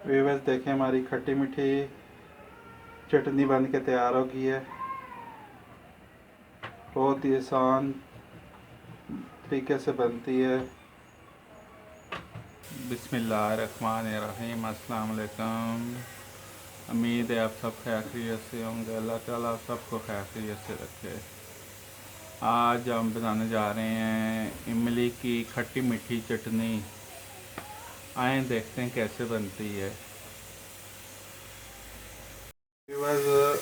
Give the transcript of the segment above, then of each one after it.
Viewers देखें, हमारी खट्टी मीठी चटनी बन के तैयार हो गई है। बहुत ही आसान तरीके से बनती है। बिस्मिल्लाहिर्रहमानिर्रहीम। अस्सलाम वालेकुम। उम्मीद है आप सब खैरियत से होंगे। अल्लाह ताला सबको खैरियत से रखे। आज हम बनाने जा रहे हैं इमली की खट्टी मीठी चटनी। आए देखते हैं कैसे बनती है।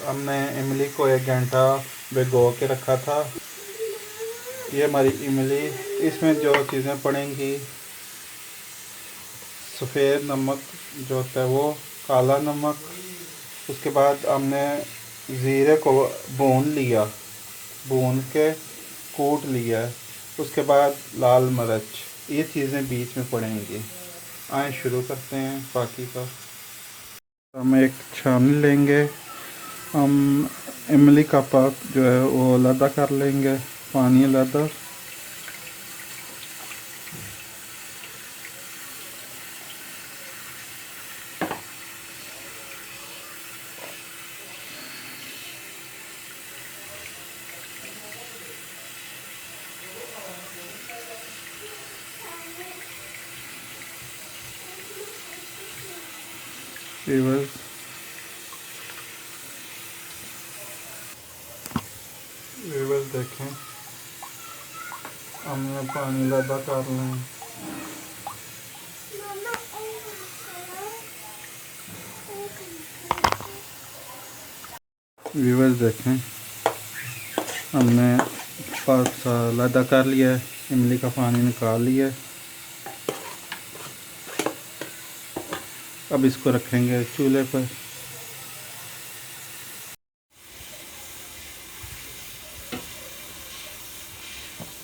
हमने इमली को 1 घंटा भिगो के रखा था। ये हमारी इमली, इसमें जो चीज़ें पड़ेंगी, सफ़ेद नमक जो होता है वो, काला नमक, उसके बाद हमने ज़ीरे को भून लिया, भून के कूट लिया, उसके बाद लाल मिर्च, ये चीज़ें बीच में पड़ेंगी। आए शुरू करते हैं बाकी का। हम एक छाननी लेंगे। हम इमली का पाक जो है वो अलग कर लेंगे, पानी अलग। व्यूअर्स देखें, हमने पानी ज़्यादा कर लें। व्यूअर्स देखें, हमने पाक ज़्यादा कर लिया है, इमली का पानी निकाल लिया है। अब इसको रखेंगे चूल्हे पर।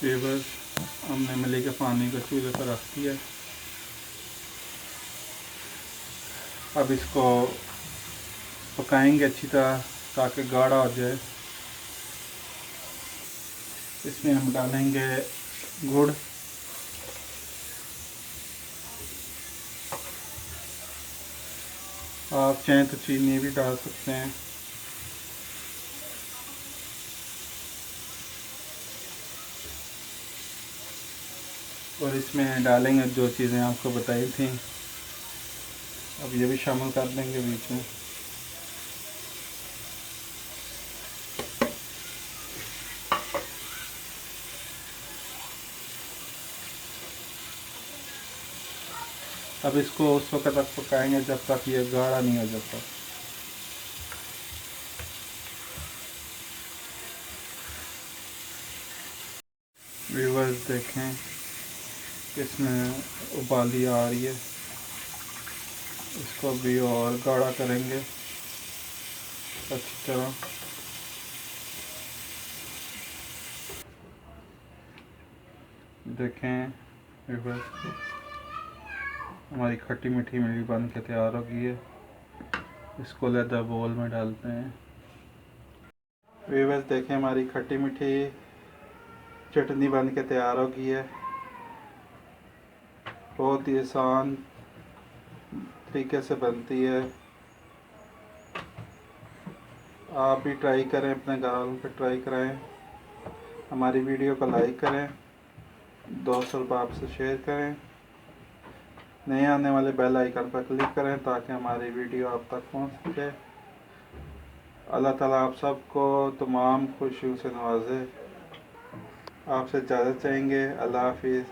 व्यूअर्स, हमने इमली के पानी को चूल्हे पर रख दिया। अब इसको पकाएंगे अच्छी तरह ताकि गाढ़ा हो जाए। इसमें हम डालेंगे गुड़, आप चाहें तो चीनी भी डाल सकते हैं। और इसमें डालेंगे जो चीज़ें आपको बताई थी, अब ये भी शामिल कर देंगे बीच में। अब इसको उस वक्त तक पकाएंगे जब तक ये गाढ़ा नहीं हो जाता। व्यूअर्स देखें, इसमें उबाली आ रही है, इसको भी और गाढ़ा करेंगे अच्छी तरह। देखें व्यूअर्स, हमारी खट्टी मीठी इमली बन के तैयार हो गई है। इसको लेदर बोल में डालते हैं। व्यूअर्स देखें, हमारी खट्टी मीठी चटनी बन के तैयार हो गई है। बहुत ही आसान तरीके से बनती है। आप भी ट्राई करें, अपने घर वालों पर ट्राई कराएं। हमारी वीडियो को लाइक करें, दोस्तों को आपसे शेयर करें, नए आने वाले बेल आइकन पर क्लिक करें ताकि हमारी वीडियो आप तक पहुंच सके। अल्लाह ताला आप सबको तमाम खुशियों से नवाजे। आपसे इजाज़त चाहेंगे। अल्लाह हाफिज़।